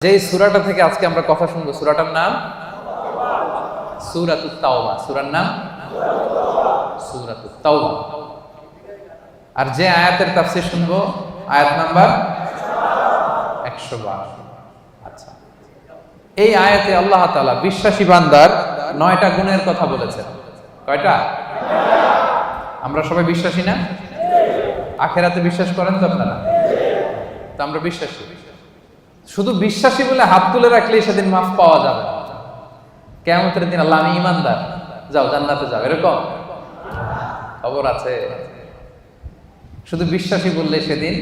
যে সূরাটা থেকে আজকে আমরা কথা শুনবো, সূরাটার নাম সূরাতুত তাওবা। সূরার নাম সূরাতুত তাওবা। আর যে আয়াতের তাফসীর শুনবো, আয়াত নাম্বার 112। আচ্ছা, এই আয়াতে আল্লাহ তাআলা বিশ্বাসী বান্দার 9টা গুণের কথা বলেছেন। কয়টা? আমরা সবাই বিশ্বাসী না? আখিরাতে বিশ্বাস করেন তো আপনারা? তো আমরা বিশ্বাসী। শুধু বিশ্বাসী বলে হাত তুলে রাখলেই সেদিন মাফ পাওয়া যাবে না। কিয়ামতের দিন আল্লাহ আমি ঈমানদার, যাও জান্নাতে যাও, এরকম খবর আছে? শুধু বিশ্বাসী বললে সেদিন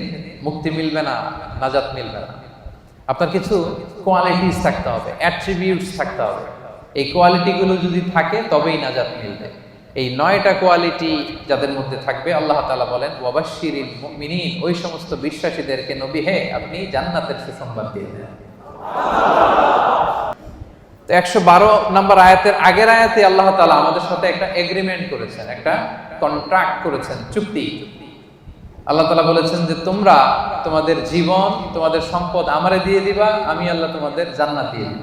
মুক্তি মিলবে না, নাজাত মিলবে না। আপনার কিছু কোয়ালিটিস থাকতে হবে, অ্যাট্রিবিউটস থাকতে হবে। এই কোয়ালিটিগুলো যদি থাকে তবেই নাজাত মিলবে। এই 9টা কোয়ালিটি যাদের মধ্যে থাকবে, আল্লাহ তাআলা বলেন ওয়াবাশশিরিল মুমিনিন, ওই সমস্ত বিশ্বাসীদেরকে নবী হে আপনি জান্নাতের সুসংবাদ দিয়ে দেন। তো 112 নম্বর আয়াতের আগের আয়াতে আল্লাহ তাআলা আমাদের সাথে একটা এগ্রিমেন্ট করেছেন, একটা কন্ট্রাক্ট করেছেন, চুক্তি। আল্লাহ তাআলা বলেছেন যে তোমরা তোমাদের জীবন, তোমাদের সম্পদ আমারে দিয়ে দিবা, আমি আল্লাহ তোমাদের জান্নাত দিয়ে দিব।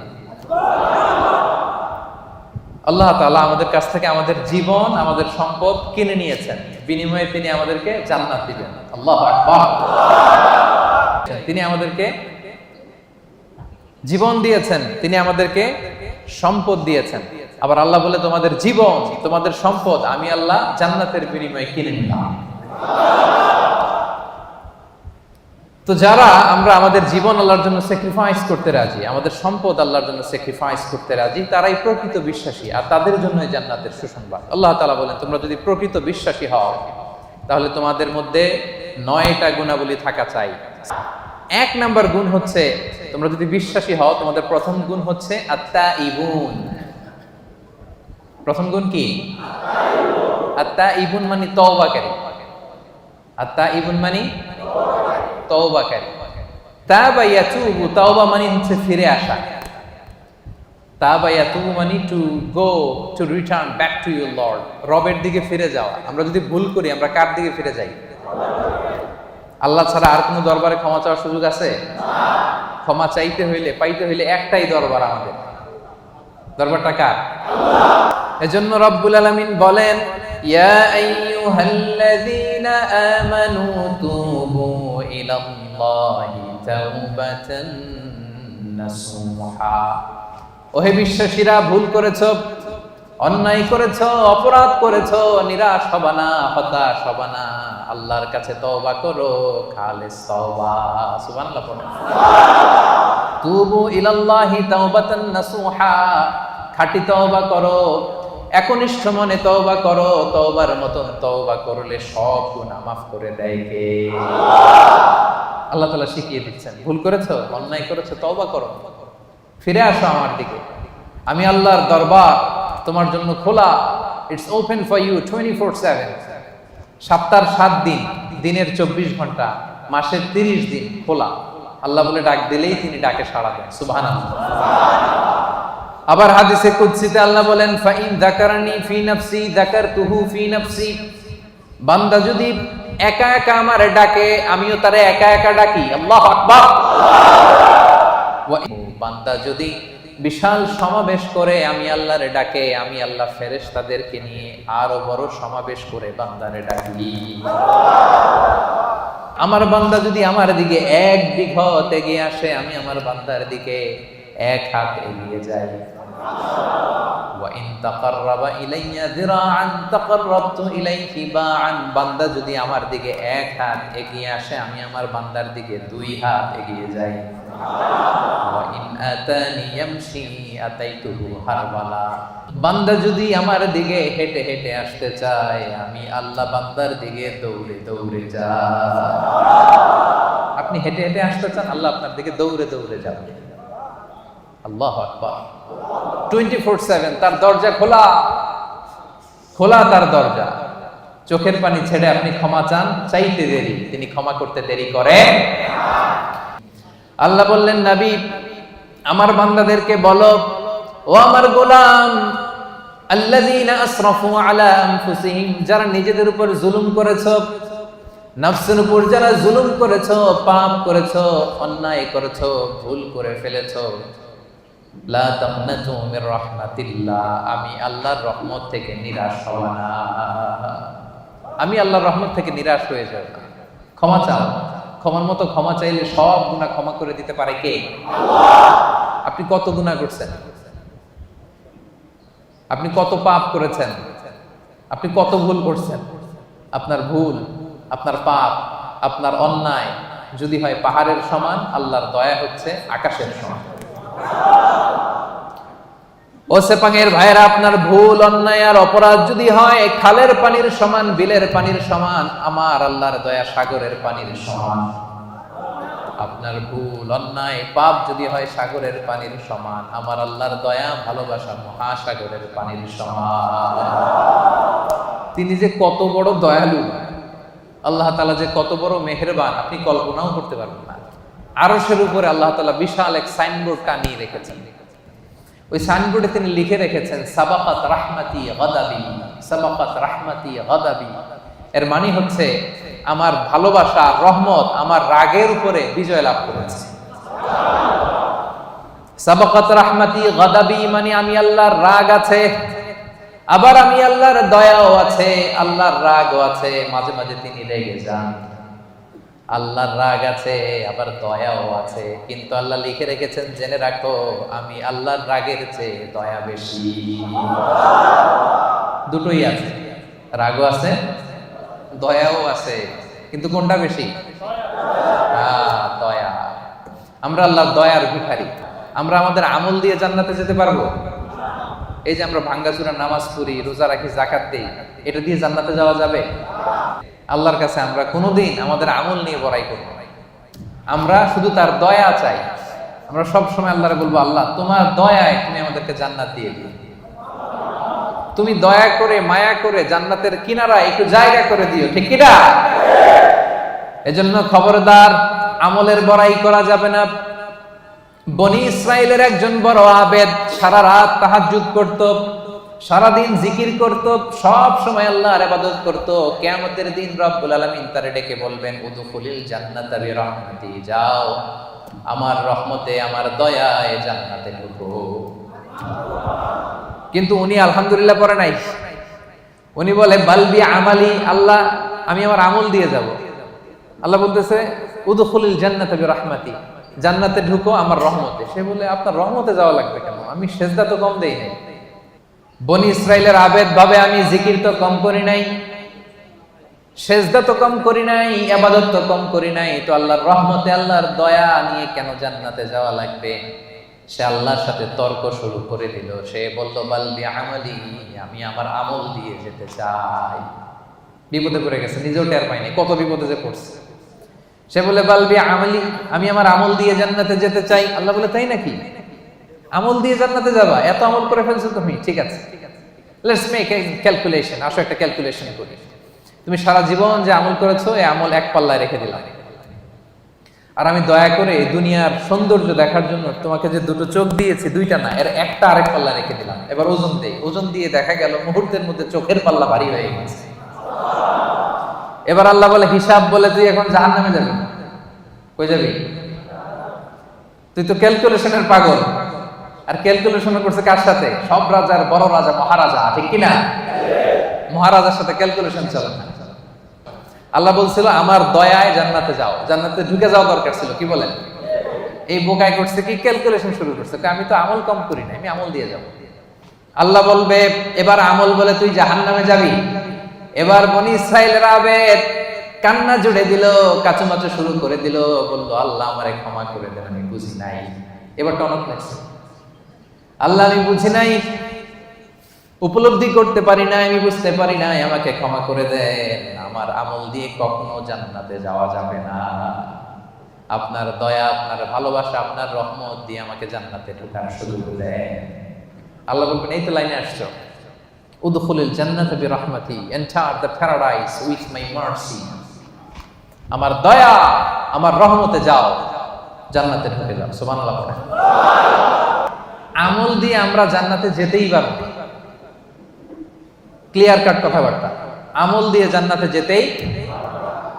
আল্লাহ তাআলা আমাদের কাছ থেকে আমাদের জীবন, আমাদের সম্পদ কিনে নিয়েছেন, বিনিময়ে তিনি আমাদেরকে জান্নাত দিবেন। আল্লাহু আকবার। তিনি আমাদেরকে জীবন দিয়েছেন, তিনি আমাদেরকে সম্পদ দিয়েছেন। আবার আল্লাহ বলে তোমাদের জীবন, তোমাদের সম্পদ আমি আল্লাহ জান্নাতের বিনিময়ে কিনে নিলাম। তো যারা আমরা আমাদের জীবন আল্লাহর জন্য স্যাক্রিফাইস করতে রাজি, আমাদের সম্পদ আল্লাহর জন্য স্যাক্রিফাইস করতে রাজি, তারাই প্রকৃত বিশ্বাসী, আর তাদের জন্যই জান্নাতের সুসংবাদ। আল্লাহ তাআলা বলেন তোমরা যদি প্রকৃত বিশ্বাসী হও তাহলে তোমাদের মধ্যে 9টা গুণাবলী থাকা চাই। 1 নাম্বার গুণ হচ্ছে, তোমরা যদি বিশ্বাসী হও তোমাদের প্রথম গুণ হচ্ছে আত্তাইবুন। প্রথম গুণ কি? আত্তাইবুন মানে তওবাকারী। আত্তাইবুন মানে তওবাকারী। তাবা ইয়াতুবু, তাওবা মানে হচ্ছে ফিরে আসা। তাবা ইয়াতুবু মানে to go, to return back to your Lord, রবের দিকে ফিরে যাওয়া। আমরা যদি ভুল করি আমরা কার দিকে ফিরে যাই? আল্লাহ ছাড়া আর কোনো দরবারে ক্ষমা চাওয়ার সুযোগ আছে? ক্ষমা চাইতে হইলে, পাইতে হইলে একটাই দরবার আমাদের। দরবারটা কার? এজন্য রব্বুল আলামিন বলেন ইয়া আইয়ুহাল্লাযীনা আমানু তুবু ইলাল্লাহি তাওবাতান নাসুহা। ওহে বিশ্বাসীরা, ভুল করেছো, অন্যায় করেছো, অপরাধ করেছো, নিরাশ হবা না, হতাশ হবা না, আল্লাহর কাছে তওবা করো, খালিস তওবা। সুবহানাল্লাহ পড়ো। তুবু ইলাল্লাহি তাওবাতান নাসুহা, খাঁটি তওবা করো, একনিষ্ঠ মনে তওবা করো। তওবার মতন তওবা করলে সব গুনাহ মাফ করে দেয় কে? আল্লাহ তাআলা শিখিয়ে দিচ্ছেন, ভুল করেছো, অন্যায় করেছো, তওবা করো, ফিরে আসো আমার দিকে। আমি আল্লাহর দরবার তোমার জন্য খোলা, ইটস ওপেন ফর ইউ 24/7। সপ্তাহের 7 দিন, দিনের 24 ঘন্টা, মাসের 30 দিন খোলা। আল্লাহ বলে ডাক দিলেই তিনি ডাকে সাড়া দেন। সুবহানাল্লাহ। আবার হাদিসে কুদসিতে আল্লাহ বলেন ফাইন যাকারানি ফি নাফসি যাকারতুহু ফি নাফসি। বান্দা যদি একা একা আমারে ডাকে, আমিও তারে একা একা ডাকি। আল্লাহু আকবার। বান্দা যদি বিশাল সমাবেশ করে আমি আল্লাহরে ডাকে, আমি আল্লাহ ফেরেশতাদেরকে নিয়ে আরো বড় সমাবেশ করে বান্দারে ডাকি। আমার বান্দা যদি আমার দিকে 1 বিঘত এগিয়ে আসে, আমি আমার বান্দার দিকে 1 হাত এগিয়ে যাই। ওয়া ইন তাকাররাবা ইলাইয়া যিরাআন তাকাররাবতু ইলাইহি বাআন। বান্দা যদি আমার দিকে 1 হাত এগিয়ে আসে, আমি আমার বান্দার দিকে 2 হাত এগিয়ে যাই। ওয়া ইন আতানি ইয়ামশি আতাইতুহু হারওয়ালা। বান্দা যদি আমার দিকে হেঁটে হেঁটে আসতে চায়, আমি আল্লাহ বান্দার দিকে দৌড়ে দৌড়ে যাই। আপনি হেঁটে হেঁটে আসতে চান, আল্লাহ আপনার দিকে দৌড়ে দৌড়ে যাবে। আল্লাহু আকবার। 24/7 তার দরজা খোলা, খোলা তার দরজা। চোখের পানি ছেড়ে আপনি ক্ষমা চান, চাইতে দেরি, তিনি ক্ষমা করতে দেরি করে। আল্লাহ বললেন নবী আমার বান্দাদেরকে বলো, ও আমার গোলাম, আল্লাযীনা আসরাফু আলা আনফুসিহিম, যারা নিজেদের উপর জুলুম করেছো, নফসের উপর যারা জুলুম করেছো, পাপ করেছো, অন্যায় করেছো, ভুল করে ফেলেছো, লা তাকনাতু মির রাহমাতিল্লাহ, আমি আল্লাহর রহমত থেকে নিরাশ হব না। আমি আল্লাহর রহমত থেকে নিরাশ হয়ে যাব না। ক্ষমা চাও, ক্ষমার মতো ক্ষমা চাইলে সব গুনাহ ক্ষমা করে দিতে পারে কে? আল্লাহ। আপনি কত গুনাহ করছেন? আপনি কত পাপ করেছেন? আপনি কত ভুল করছেন? আপনার ভুল, আপনার পাপ, আপনার অন্যায় যদি হয় পাহাড়ের সমান, আল্লাহর দয়া হচ্ছে আকাশের সমান। ও সেপাঙের ভাইয়েরা, আপনার ভুল, অন্যায় আর অপরাধ যদি হয় খালের পানির সমান, বিলের পানির সমান, আমার আল্লাহর দয়া সাগরের পানির সমান। আপনার ভুল, অন্যায়, পাপ যদি হয় সাগরের পানির সমান, আমার আল্লাহর দয়া, ভালোবাসা মহাসাগরের পানির সমান। তিনি যে কত বড় দয়ালু, আল্লাহ তাআলা যে কত বড় মেহেরবান, আপনি কল্পনাও করতে পারবেন না। আরশের উপরে আল্লাহ তাআলা বিশাল এক সাইনবোর্ড টানিয়ে রেখেছেন। ওই সাইনবোর্ডে তিনি লিখে রেখেছেন সাবাকাত রাহমাতি গাদাবি, সাবাকাত রাহমাতি গাদাবি। এর মানে হচ্ছে আমার ভালোবাসা, রহমত আমার রাগের উপরে বিজয় লাভ করেছে। সাবাকাত রাহমাতি গাদাবি মানে আমি আল্লাহর রাগ আছে, আবার আমি আল্লাহর দয়াও আছে, আল্লাহর রাগও আছে, মাঝে মাঝে তিনি রেগে যান। আল্লাহর রাগ আছে, আবার দয়াও আছে, কিন্তু আল্লাহ লিখে রেখেছেন জেনে রাখো আমি আল্লাহর রাগের চেয়ে দয়া বেশি। দুটোই আছে, রাগও আছে, দয়াও আছে, কিন্তু কোনটা বেশি? দয়া। আমরা আল্লাহর দয়ার ভিখারি। আমরা আমাদের আমল দিয়ে জান্নাতে যেতে পারবো? এই যে আমরা ভাঙ্গাচুরা নামাজ পড়ি, রোজা রাখি, যাকাত দেই, এটা দিয়ে জান্নাতে যাওয়া যাবে? আল্লাহর কাছে আমরা কোনোদিন আমাদের আমল নিয়ে বড়াই করবো না। আমরা শুধু তার দয়া চাই। আমরা সব সময় আল্লাহরে বলবো, আল্লাহ তোমার দয়ায় তুমি আমাদেরকে জান্নাত দিয়ে দিও। তুমি দয়া করে, মায়া করে জান্নাতের কিনারা একটু জায়গা করে দিও, ঠিক কিনা? এজন্য খবরদার, আমলের বড়াই করা যাবে না। বনি ইসরাইলের একজন বড় আবেদ, সারা রাত তাহাজ্জুদ করত, সারাদিন জিকির করত, সব সময় আল্লাহর ইবাদত করত। কিয়ামতের দিন রব্বুল আলামিন তারে ডেকে বলবেন, উদখুলিল জান্নাতা বিরহমাতি, যাও আমার রহমতে, আমার দয়ায় জান্নাতে ঢুকো। কিন্তু উনি আলহামদুলিল্লাহ পড়ে নাই। উনি বলে বালবি আমালি, আল্লাহ আমি আমার আমল দিয়ে যাব। আল্লাহ বলতেছে উদখুলিল জান্নাতা বিরহমাতি, জান্নাতে ঢুকো আমার রহমতে। সে বলে আপনার রহমতে যাওয়া লাগবে কেন? আমি সেজদা তো কম দেই নাই। বনি ইসরাইলের আবেদ ভাবে আমি জিকির তো কম করি নাই, সেজদা তো কম করি নাই, ইবাদত তো কম করি নাই, তো আল্লাহর রহমতে, আল্লাহর দয়া নিয়ে কেন জান্নাতে যাওয়া লাগবে? সে আল্লাহর সাথে তর্ক শুরু করে দিল। সে বলল বালবি আমালি, আমি আমার আমল দিয়ে যেতে চাই। বিপদে পড়ে গেছে, নিজেও টের পায়নি কত বিপদে যে পড়ছে। সে বলে বালবি আমালি, আমি আমার আমল দিয়ে জান্নাতে যেতে চাই। আল্লাহ বলে তাই নাকি? আমল দিয়ে জান্নাতে যাবা? এত আমল করে ফেলছো তুমি, ঠিক আছে, লেটস মেক এ ক্যালকুলেশন। আসো একটা ক্যালকুলেশন করি। তুমি সারা জীবন যে আমল করেছো, এই আমল এক পাল্লায় রেখে দিলাম, আর আমি দয়া করে এই দুনিয়ার সৌন্দর্য দেখার জন্য তোমাকে যে দুটো চোখ দিয়েছি, দুইটা না, এর একটা আরেক পাল্লা রেখে দিলাম। এবার ওজন দেই, ওজন দিয়ে দেখা গেল মুহূর্তের মধ্যে চোখের পাল্লা ভারী হয়ে গেছে। এবার আল্লাহ বলে হিসাব বলে তুই এখন জাহান্নামে যাবি। কই যাবি? তুই তো ক্যালকুলেশনের পাগল। আর ক্যালকুলেশন করছে কার সাথে? সব রাজার বড় রাজা, মহারাজা, ঠিক কিনা? মহারাজার সাথে ক্যালকুলেশন চলে না। আল্লাহ বলছিল আমার দয়ায় জান্নাতে যাও, জান্নাতে ঢুকে যাওয়া দরকার ছিল। কি বলেন? এই বোকায় করছে কি, ক্যালকুলেশন শুরু করছে, আমি তো আমল কম করি না, আমি আমল দিয়ে যাব। আল্লাহ বলবে এবার আমল বলে তুই জাহান্নামে যাবি। এবার বনি ইসরাইলের আবেদ কান্না জুড়ে দিল, কাচুমাচু শুরু করে দিল, বলল আল্লাহ আমারে ক্ষমা করে দেন, আমি বুঝি নাই। এবার টনক লাগছে, আল্লাহ আমি বুঝি নাই, উপলব্ধি করতে পারি নাই, আমি বুঝতে পারি নাই, আমাকে ক্ষমা করে দেন। আমার আমল দিয়ে কখনো জান্নাতে যাওয়া যাবে না। আপনার দয়া, আপনার ভালোবাসা, আপনার রহমত দিয়ে আমাকে জান্নাতে ঢোকার সুযোগ দেন। আল্লাহ বলবেন এই তো লাইনে আসছো, উদখুলিল জান্নাতা বিরহমাতি, enter the paradise with my mercy. আমার দয়া, আমার রহমতে যাও, জান্নাতে ঢুকে যাও। সুবহানাল্লাহ। আমল দিয়ে আমরা জান্নাতে যেতেই পারবো, ক্লিয়ার কাট কথাবার্তা। আমল দিয়ে জান্নাতে যেতেই,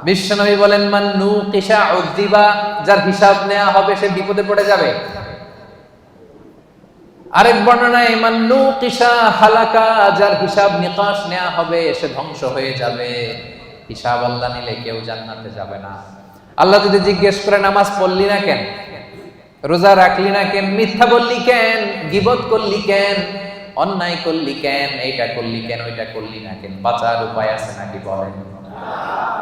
বিশ্বনবী বলেন মান নুকিশা উযিবা, যার হিসাব নেওয়া হবে সে বিপদে পড়ে যাবে। আরেক বর্ণনায় মান নুকিশা হালাকা, যার হিসাব নিকাশ নেওয়া হবে সে ধ্বংস হয়ে যাবে। হিসাব আল্লাহ নিলে কেউ জান্নাতে যাবে না। আল্লাহ যদি জিজ্ঞেস করে নামাজ পড়লি না কেন, রোজা রাখলি না কেন, মিথ্যা বললি কেন, গীবত করলি কেন, অন্যায় করলি কেন, এইটা করলি কেন, ওইটা করলি না কেন, বাঁচার উপায় আছে নাকি বলেন?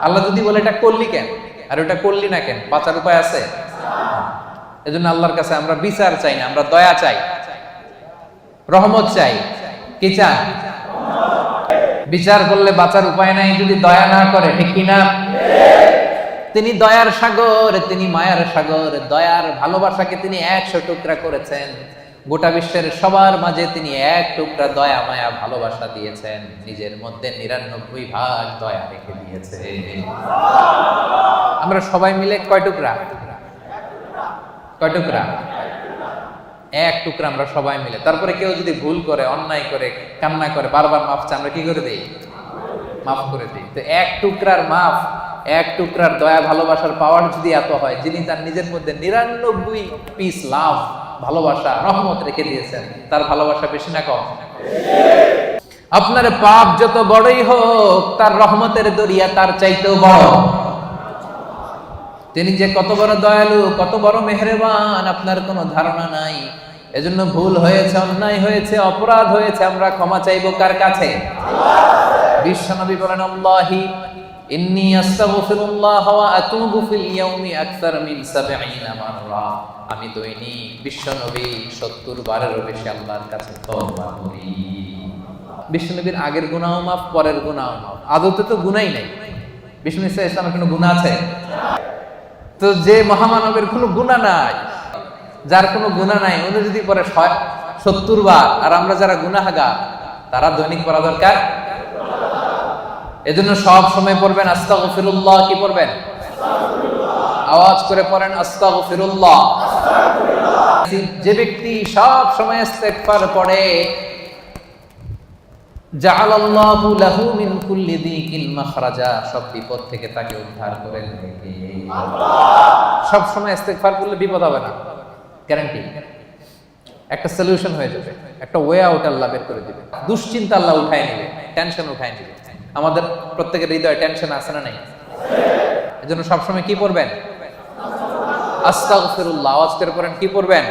আল্লাহ যদি বলে এটা করলি কেন আর ওটা করলি না কেন, বাঁচার উপায় আছে? এজন্য আল্লাহর কাছে আমরা বিচার চাই না, আমরা দয়া চাই, রহমত চাই। কি চান? বিচার করলে বাঁচার উপায় নাই যদি দয়া না করে, ঠিক কিনা? তিনি দয়ার সাগর, তিনি মায়ার সাগর। দয়ার ভালোবাসাকে তিনি 100 টুকরা করেছেন। গোটা বিশ্বের সবার মাঝে তিনি 1 টুকরা দয়া মায়া ভালোবাসা দিয়েছেন, নিজের মধ্যে 99 ভাগ দয়া রেখে দিয়েছে। আমরা সবাই মিলে কয় টুকরা? কয় টুকরা? 1 টুকরা আমরা সবাই মিলে। তারপরে কেউ যদি ভুল করে, অন্যায় করে, কান্না করে, বারবার মাফ চায়, আমরা কি করে দেই? মাফ করে দিই। তো 1 টুকরার মাফ, 1 টুকরার দয়া ভালোবাসার পাওয়ার যদি এত হয়, যিনি তার নিজের মধ্যে 99 পিস লাভ, ভালোবাসা, রহমত রেখে দিয়েছেন, তার ভালোবাসা বেশি না কম? আপনার পাপ যত বড়ই হোক, তার রহমতের দরিয়া তার চাইতেও বড়। তিনি যে কত বড় দয়ালু, কত বড় মেহেরবান, আপনার কোনো ধারণা নাই। এজন্য ভুল হয়েছে, অন্যায় হয়েছে, অপরাধ হয়েছে, আমরা ক্ষমা চাইবো কার কাছে? বিশ্বনবী বলেন আল্লাহি ইন্নী আস্তাগফিরুল্লাহ ওয়া আতুবু ফিল ইয়াউমি আকসার মিন 70 মাররা। আমি দৈনিক বিশ্বনবী 70 বারেরও বেশি আল্লাহর কাছে তওবা করি। বিশ্বনবীর আগের গুনাহ মাফ, পরের গুনাহ মাফ। আদতে তো গুনাহই নাই। বিশ্বনবী সাল্লাল্লাহু আলাইহি ওয়াসাল্লামের কোনো গুনাহ আছে? তো যে মহামানবের কোনো গুনাহ নাই, যার কোনো গুনাহ নাই, উনি যদি পরে 70 বার, আর আমরা যারা গুনাহগার তারা দৈনিক পড়া দরকার। এজন্য সব সময় পড়বেন আস্তাগফিরুল্লাহ। কি পড়বেন? আওয়াজ করে পড়েন আস্তাগফিরুল্লাহ। যে ব্যক্তি সব সময় ইস্তেগফার পড়ে, জাআলাল্লাহু লাহু মিন কুল্লি যিকিন মাখরাজা, সব বিপদ থেকে তাকে উদ্ধার করে দেবে আল্লাহ। সব সময় ইস্তেগফার করলে বিপদ হবে না, গ্যারান্টি। একটা সলিউশন হয়ে যাবে, একটা ওয়ে আউট আল্লাহ বের করে দিবে। দুশ্চিন্তা আল্লাহ উঠায় নেবে, টেনশন উঠায় নেবে। আমাদের প্রত্যেকের হৃদয়ে টেনশন আছে না নাই? এজন্য সবসময় কি পড়বেন? আস্তাগফিরুল্লাহ। আওয়াজ করে পড়েন, কি পড়বেন?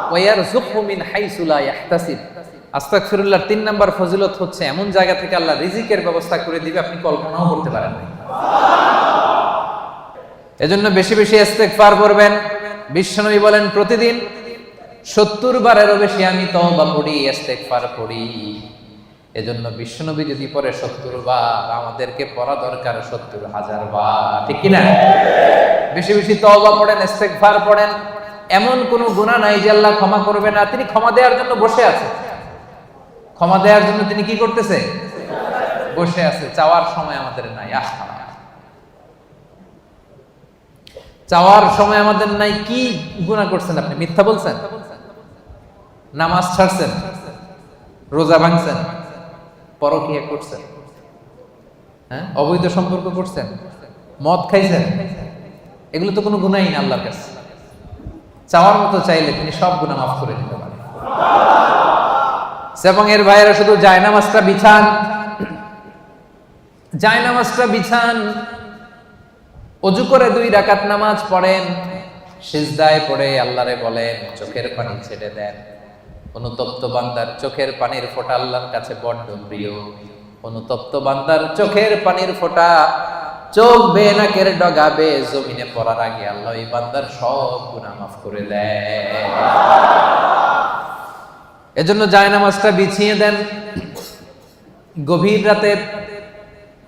ওয়া ইয়ারযুকহু মিন হাইসু লা ইয়াহতাসিব। আস্তাগফিরুল্লাহর 3 নাম্বার ফজিলত হচ্ছে এমন জায়গা থেকে আল্লাহ রিজিকের ব্যবস্থা করে দিবে আপনি কল্পনাও করতে পারেন না। এজন্য বেশি বেশি ইস্তেগফার করবেন। বিশ্বনবী বলেন প্রতিদিন 70 বারেরও বেশি আমি তওবা পড়ি, ইস্তেগফার পড়ি। এজন্য বিশ্বনবী যদি পড়ে 70 বার, আমাদেরকে পড়া দরকার 70,000 বার, ঠিক কি না? বেশি বেশি তওবা পড়েন, ইস্তেগফার পড়েন। এমন কোনো গুনাহ নাই যে আল্লাহ ক্ষমা করবে না। তিনি ক্ষমা দেওয়ার জন্য বসে আছে। ক্ষমা দেওয়ার জন্য তিনি কি করতেছে? বসে আছে। চাওয়ার সময় আমাদের নাই। চাওয়ার সময় আমাদের নাই। কি গুনাহ করছেন আপনি? মিথ্যা বলছেন, নামাজ ছাড়ছেন, রোজা ভাঙছেন, পরকীয়া করছেন, হ্যাঁ, অবৈধ সম্পর্ক করছেন, মদ খাইছেন, এগুলো তো কোনো গুনাহই না আল্লাহর কাছে। চাওয়ার মতো চাইলে তিনি সব গুনাহ মাফ করে দিতে পারেন। এবং এর বাইরে শুধু জায়নামাজটা বিছান, জায়নামাজটা বিছান, ওযু করে 2 রাকাত নামাজ পড়েন, সিজদায় পড়ে আল্লাহরে বলেন, চোখের পানি ছেড়ে দেন। অনুতপ্ত বান্দার চোখের পানির ফোঁটা আল্লাহর কাছে বড্ড প্রিয়। অনুতপ্ত বান্দার চোখের পানির ফোঁটা চোখ বেয়ে নাকের ডগা বেয়ে জমিনে পড়ার আগে আল্লাহ এই বান্দার সব গুনাহ মাফ করে দেয়। এজন্য জায়নামাজটা বিছিয়ে দেন। গভীর রাতে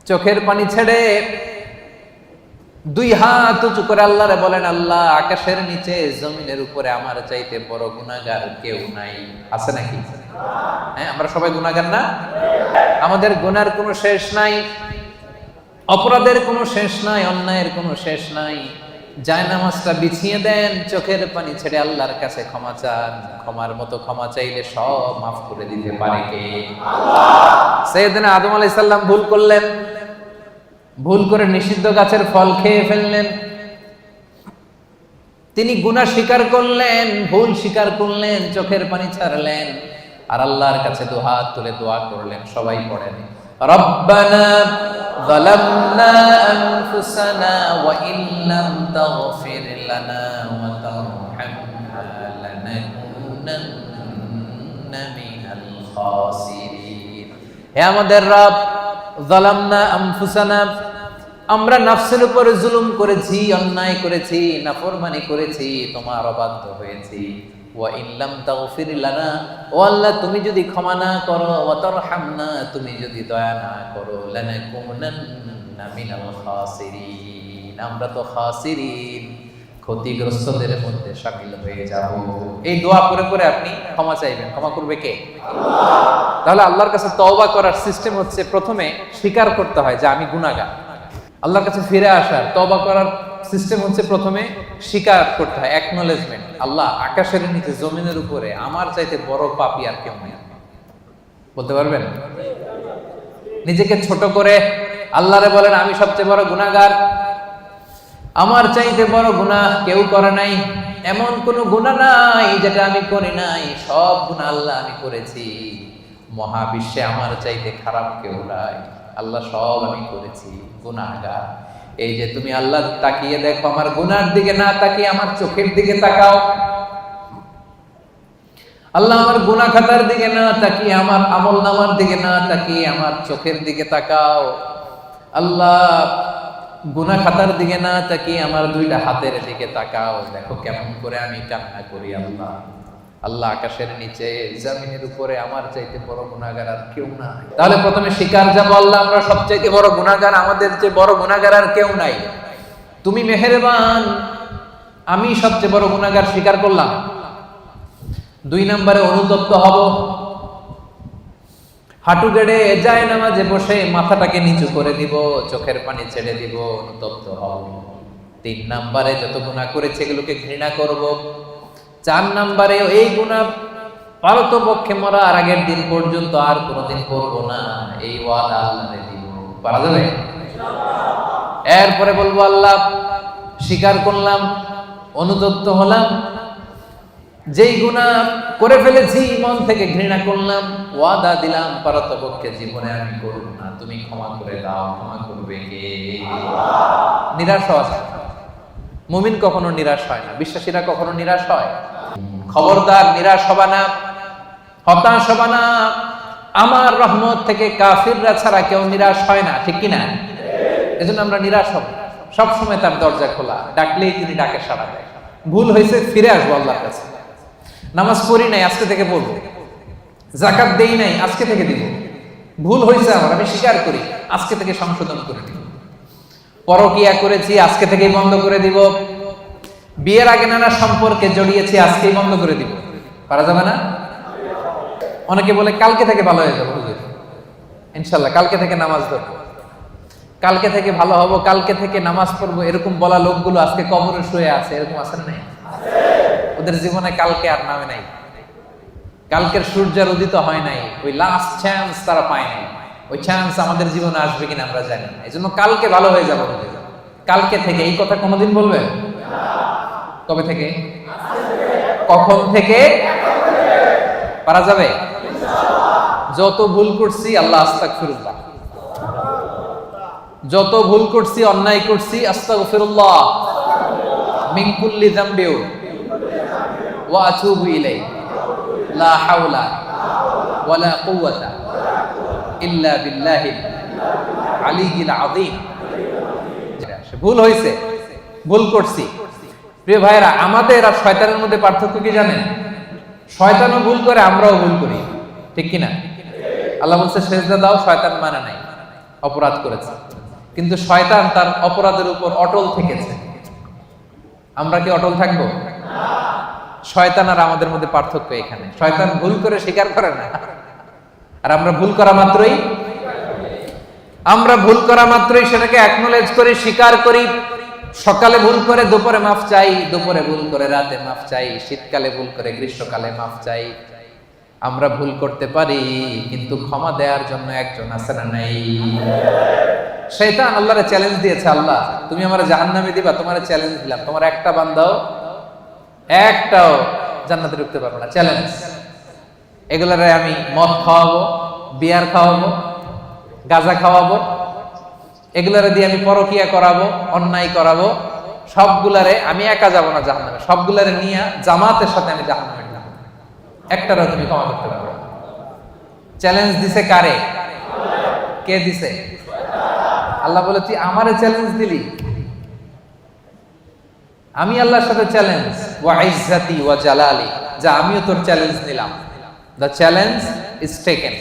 চোখের পানি ছেড়ে 2 হাত উঁচু করে আল্লাহরে বলেন, আল্লাহ আকাশের নিচে জমিনের উপরে আমার চাইতে বড় গুনাহগার কেউ নাই। আছে নাকি? হ্যাঁ, আমরা সবাই গুনাহগার না? আমাদের গুনার কোনো শেষ নাই, অপরাধের কোনো শেষ নাই, অন্যায়ের কোনো শেষ নাই। জায়নামাজটা বিছিয়ে দেন, চোখের পানি ছেড়ে আল্লাহর কাছে ক্ষমা চান। ক্ষমার মতো ক্ষমা চাইলে সব মাফ করে দিতে পারে কে? আল্লাহ। সাইয়েদনা আদম আলাইহিস সালাম ভুল করলেন, ভুল করে নিষিদ্ধ গাছের ফল খেয়ে ফেললেন। তিনি গুনাহ স্বীকার করলেন, ভুল স্বীকার করলেন, চোখের পানি ছাড়লেন, আর আল্লাহর কাছে দুহাত তুলে দোয়া করলেন। সবাই পড়েন, রব্বানা যালামনা আনফুসানা ওয়া ইল্লাম তাগফির লানা ওয়া তারহামনা লানাকুনান্না মিনাল খাসিরিন। হে আমাদের রব, যালামনা আনফুসানা, আমরা নফসের উপরে জুলুম করেছি, অন্যায় করেছি, নাফরমানি করেছি, তোমার অবাধ্য হয়েছি। ওয়া ইল্লাম তাগফির লানা, ও আল্লাহ তুমি যদি ক্ষমা না করো, ওয়া তারহামনা তুমি যদি দয়া না করো, লানাকুনান্না মিনাল খাসিরিন, আমরা তো খাসিরিন, ক্ষতিগ্রস্তদের মধ্যে শামিল হয়ে যাব। এই দোয়া করে করে আপনি ক্ষমা চাইবেন। ক্ষমা করবে কে? আল্লাহ। তাহলে আল্লাহর কাছে তওবা করার সিস্টেম হচ্ছে প্রথমে স্বীকার করতে হয় যে আমি গুনাহগার। আল্লাহর কাছে ফিরে আসার, তওবা করার সিস্টেম হচ্ছে প্রথমে স্বীকার করতে হয়, অ্যাকনলেজমেন্ট। আল্লাহ, আকাশের নিচে জমিনের উপরে আমার চাইতে বড় পাপী আর কেউ নেই। বলতে পারবেন? নিজেকে ছোট করে আল্লাহরে বলেন, আমি সবচেয়ে বড় গুনাহগার, আমার চাইতে বড় গুনাহ কেউ করে নাই, এমন কোন গুনাহ নাই যেটা আমি করি নাই, সব গুনাহ আল্লাহ আমি করেছি, মহাবিশ্বে আমার চাইতে খারাপ কেউ নাই, আল্লাহ সব আমি করেছি, গুনাহগার। এই যে তুমি আল্লাহ তাকিয়ে দেখো, আমার গুনার দিকে না তাকিয়ে আমার চোখের দিকে তাকাও। আল্লাহ আমার গুনাহ খাতার দিকে না তাকিয়ে, আমার আমল নামার দিকে না তাকিয়ে আমার চোখের দিকে তাকাও। আল্লাহ গুনাহ খাতার দিকে না তাকিয়ে আমার দুইটা হাতের দিকে তাকাও, দেখো কেমন করে আমি কান্না করি। আল্লাহ, আল্লাহ আকাশের নিচে জমিনের উপরে আমার চাইতে বড় গুনাহগার আর কেউ নাই। তাহলে প্রথমে স্বীকার যাব, আল্লাহ আমরা সবচাইতে বড় গুনাহগার, আমাদের চেয়ে বড় গুনাহগার আর কেউ নাই, তুমি মেহেরবান, আমি সবচেয়ে বড় গুনাহগার, স্বীকার করলাম। 2 নম্বরে অনুতপ্ত হব, হাঁটু গেড়ে যায় নামাজে বসে মাথাটাকে নিচু করে দিব, চোখের পানি ছেড়ে দিব, অনুতপ্ত হব। 3 নম্বরে যত গুনাহ করেছে এগুলোকে ঘৃণা করব। 4 নম্বরে এই গুনাহ পারতপক্ষে মরার আগের দিন পর্যন্ত আর কোনোদিন করব না, এই ওয়াদা আল্লাহরে দিব। পারা যাবে? এরপরে বলবো, আল্লাহ স্বীকার করলাম, অনুতপ্ত হলাম, যেই গুনাহ করে ফেলেছি মন থেকে ঘৃণা করলাম, ওয়াদা দিলাম পারতপক্ষে জীবনে আমি করব না, তুমি ক্ষমা করে দাও। ক্ষমা করবে কে? নিরাশ হওয়া। মুমিন কখনো নিরাশ হয় না, বিশ্বাসীরা কখনো নিরাশ হয়? খবরদার নিরাশ হবা না, হতাশ হবা না। আমার রহমত থেকে কাফিররা ছাড়া কেউ নিরাশ হয় না, ঠিক কি না? এজন্য আমরা নিরাশ হব, সব সময় তার দরজা খোলা, ডাকলেই তিনি ডাকে সাড়া দেয়। ভুল হয়েছে, ফিরে আসবো আল্লাহর কাছে। নামাজ পড়ি নাই, আজকে থেকে পড়বো। যাকাত দেই নাই, আজকে থেকে দিব। ভুল হয়েছে আমার, আমি স্বীকার করি, আজকে থেকে সংশোধন করে দিব। পরকিয়া করেছি, আজকে থেকেই বন্ধ করে দিব। বিয়ের আগে নানা সম্পর্কে জড়িয়েছি, আজকেই বন্ধ করে দিব। পারা যাবে না? অনেকে বলে কালকে থেকে ভালো হয়ে যাবো, হুজুর ইনশাল্লাহ কালকে থেকে নামাজ ধরবো, কালকে থেকে ভালো হবো, কালকে থেকে নামাজ পড়বো। এরকম বলা লোকগুলো আজকে কবরে শুয়ে আছে, এরকম আছেন নাই? ওদের জীবনে কালকে আর নামে নাই, কালকের সূর্যের উদিত হয় নাই, ওই লাস্ট চান্স তারা পায় নাই। ওই চান্স আমাদের জীবনে আসবে কিনা আমরা জানি না। এই জন্য কালকে ভালো হয়ে যাবো, কালকে থেকে। এই কথা কোনোদিন বলবে? কবে থেকে? কখন থেকে? পারা যাবে? যত ভুল করছি আল্লাহ আস্তাগফিরুল্লাহ, যত ভুল করছি, অন্যায় করছি, আস্তাগফিরুল্লাহ মিন কুল্লি যামবি ওয়া আতুবু ইলাইহি লা হাওলা ওয়ালা কুওয়াতা ইল্লা বিল্লাহিল আলিয়্যিল আযীম। ভুল হয়েছে, ভুল করছি। প্রিয় ভাইরা, আমাদের আর শয়তানের মধ্যে পার্থক্য কি জানেন? শয়তানও ভুল করে, আমরাও ভুল করি, ঠিক কিনা? আল্লাহ বলছে সেজদা দাও, শয়তান মানে নাই, অপরাধ করেছে। কিন্তু শয়তান তার অপরাধের উপর অটল থেকেছে। আমরা কি অটল থাকবো? শয়তান আর আমাদের মধ্যে পার্থক্য এখানে। শয়তান ভুল করে স্বীকার করে না, আর আমরা ভুল করা মাত্রই সেটাকে অ্যাকনলেজ করি, স্বীকার করি। সকালে ভুল করে দুপুরে মাফ চাই, দুপুরে ভুল করে রাতে মাফ চাই, শীতকালে ভুল করে গ্রীষ্মকালে মাফ চাই। আমরা ভুল করতে পারি, কিন্তু ক্ষমা দেওয়ার জন্য একজন আছে না নাই? শয়তান আল্লাহরে চ্যালেঞ্জ দিয়েছে, আল্লাহ তুমি আমারে জাহান্নামে দিবা, তোমারে চ্যালেঞ্জ দিলাম, তোমার একটা বান্দাও একটাও জান্নাতে ঢুকতে পারবে না, চ্যালেঞ্জ। এগুলারে আমি মদ খাওয়াবো, বিয়ার খাওয়াবো, গাঁজা খাওয়াবো, এগুলারে দিয়ে আমি পরকিয়া করাবো, অন্যায় করাবো, সবগুলারে আমি একা যাব না জাহান্নামে, সবগুলারে নিয়ে জামাতের সাথে আমি জাহান্নামে যাব, একটারও তুমি ক্ষমা করতে পারবে না। চ্যালেঞ্জ দিছে কারে? কে দিছে? আল্লাহ বলে তুই আমারে চ্যালেঞ্জ দিলি, আমি আল্লাহর সাথে চ্যালেঞ্জ, ওয়া ইজ্জাতি ওয়া জালালি, যা আমিও তোর চ্যালেঞ্জ নিলাম, দ্য চ্যালেঞ্জ ইজ টেকেন,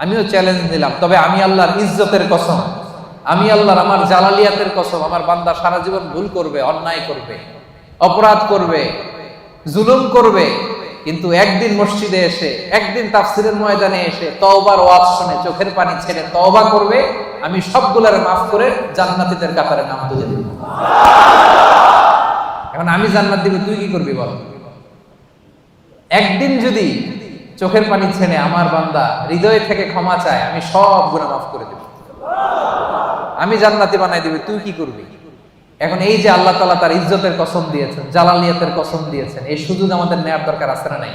আমিও চ্যালেঞ্জ নিলাম, তবে আমি আল্লাহর ইজ্জতের কসম, আমি আল্লাহর আমার জালালিয়াতের কসম, আমার বান্দা সারা জীবন ভুল করবে, অন্যায় করবে, অপরাধ করবে, জুলুম করবে, কিন্তু একদিন মসজিদে এসে, একদিন তাফসিরের ময়দানে এসে তওবার ওয়াজ শুনে চোখের পানি ছেড়ে তওবা করবে, আমি সবগুলারে মাফ করে জান্নাতীদের কাতারে নাম তুলে দেব। এখন আমি জান্নাত দিব, তুই কি করবি বল? একদিন যদি চোখের পানি ছেড়ে আমার বান্দা হৃদয় থেকে ক্ষমা চায়, আমি সব গুনাহ মাফ করে দেব, আমি জান্নাতি বানাই দিবি, তুই কি করবি? এখন এই যে আল্লাহ তাআলা তার ইজ্জতের কসম দিয়েছেন, জালালিয়াতের কসম দিয়েছেন, এই সুযোগ আমাদের নেওয়ার দরকার আছে না নাই?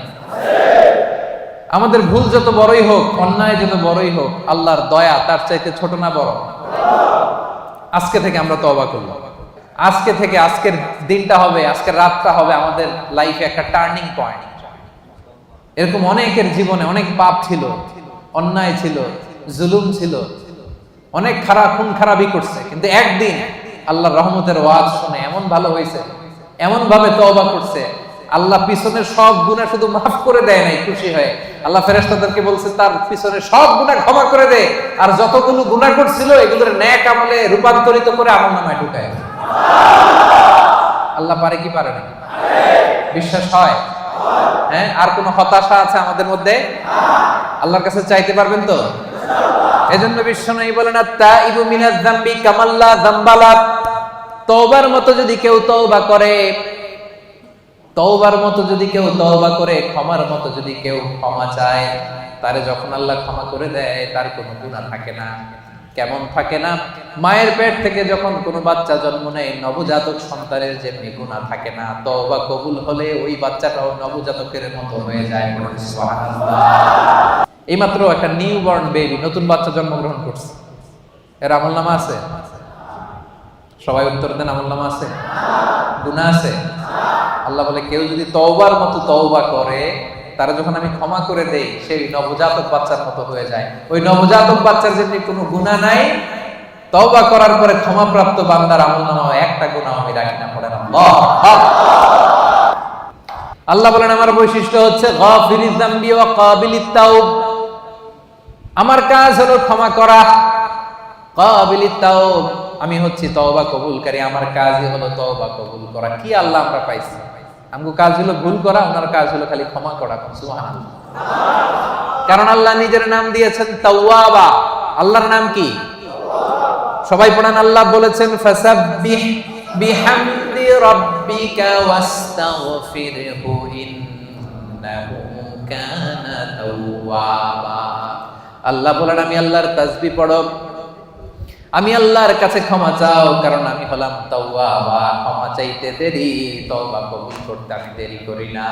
আমাদের ভুল যত বড়ই হোক, অন্যায় যত বড়ই হোক, আল্লাহর দয়া তার চাইতে ছোট না বড়? আজকে থেকে আমরা তওবা করব, আজকে থেকে আজকের দিনটা হবে, আজকের রাতটা হবে আমাদের লাইফে একটা টার্নিং পয়েন্ট। এরকম অনেকের জীবনে অনেক পাপ ছিল, অন্যায় ছিল, জুলুম ছিল, অনেক খারাপ খুন খারাপি করছে, কিন্তু একদিন আল্লাহর রহমতের ওয়াজ শুনে এমন ভালো হয়েছে, এমন ভাবে তওবা করছে, আল্লাহ পিছনের সব গুনাহ শুধু মাফ করে দেয় নাই, খুশি হয়ে আল্লাহ ফেরেশতাদেরকে বলছে তার পিছনের সব গুনাহ ক্ষমা করে দে, আর যতগুলো গুনাহ করছিল এগুলোর নেক আমলে রূপান্তরিত করে আমলনামায় ঢুকায়। আল্লাহ পারে কি পারে না? বিশ্বাস হয়? হ্যাঁ, আর কোন হতাশা আছে আমাদের মধ্যে? আল্লাহর কাছে চাইতে পারবেন তো? এজন্য বিশ্বনবী বলেন, আত-তাইবু মিনাজ যামবি কামাল্লা যামবালা, তওবার মতো যদি কেউ তওবা করে, তওবার মতো যদি কেউ তওবা করে, ক্ষমার মতো যদি কেউ ক্ষমা চায়, তারে যখন আল্লাহ ক্ষমা করে দেয় তার কোনো গুনাহ থাকে না। কেমন থাকে না? মায়ের পেট থেকে যখন কোনো বাচ্চা জন্ম নেয়, নবজাতক সন্তানের যেমনি গুনাহ থাকে না, তওবা কবুল হলে ওই বাচ্চাটাও নবজাতকের মতো হয়ে যায়। সুবহানাল্লাহ। এইমাত্র একটা নিউবর্ন বেবি, নতুন বাচ্চা জন্মগ্রহণ করছে, এর আমলনামা আছে? সবাই উত্তর দেন, আমলনামা আছে? গুনাহ আছে? আল্লাহ বলে কেউ যদি তওবার মতো তওবা করে, তারা যখন আমি ক্ষমা করে দেই, সেই নবজাতক বাচ্চার মতো হয়ে যায়। ওই নবজাতক বাচ্চার যেমনি কোনো গুনাহ নাই, তওবা করার পরে ক্ষমাপ্রাপ্ত বান্দার আমলনামা একটা গুনাহ আমি রাখি না। পড়েন আল্লাহ। আল্লাহ বলেন আমার বৈশিষ্ট্য হচ্ছে গাফিরিয যামবি ওয়া কাবিলিত তাওব, আমার কাজ হলো ক্ষমা করা, কাবিলিত তাওব, আমি হচ্ছি তওবা কবুলকারী, আমার কাজই হলো তওবা কবুল করা। কি আল্লাহ আমরা পাইছি? আমগো কাজ হলো ভুল করা, ওনার কাজ হলো খালি ক্ষমা করা। সুবহানাল্লাহ। কারণ আল্লাহ নিজের নাম দিয়েছেন তাওয়াবা। আল্লাহর নাম কি? সবাই পড়েন, আল্লাহ বলেছেন ফাসাব্বিহ বিহামদি রাব্বিকা ওয়াস্তাগফিরহু ইন্নাহু কানা তাওয়াবা। আল্লাহ বলেন আমি আল্লাহর তাসবিহ পড়ো, আমি আল্লাহর কাছে ক্ষমা চাও, কারণ আমি হলাম তাওয়াবা, ক্ষমা চাইতে দেরি, তওবা কবুল করতে আমি দেরি করি না।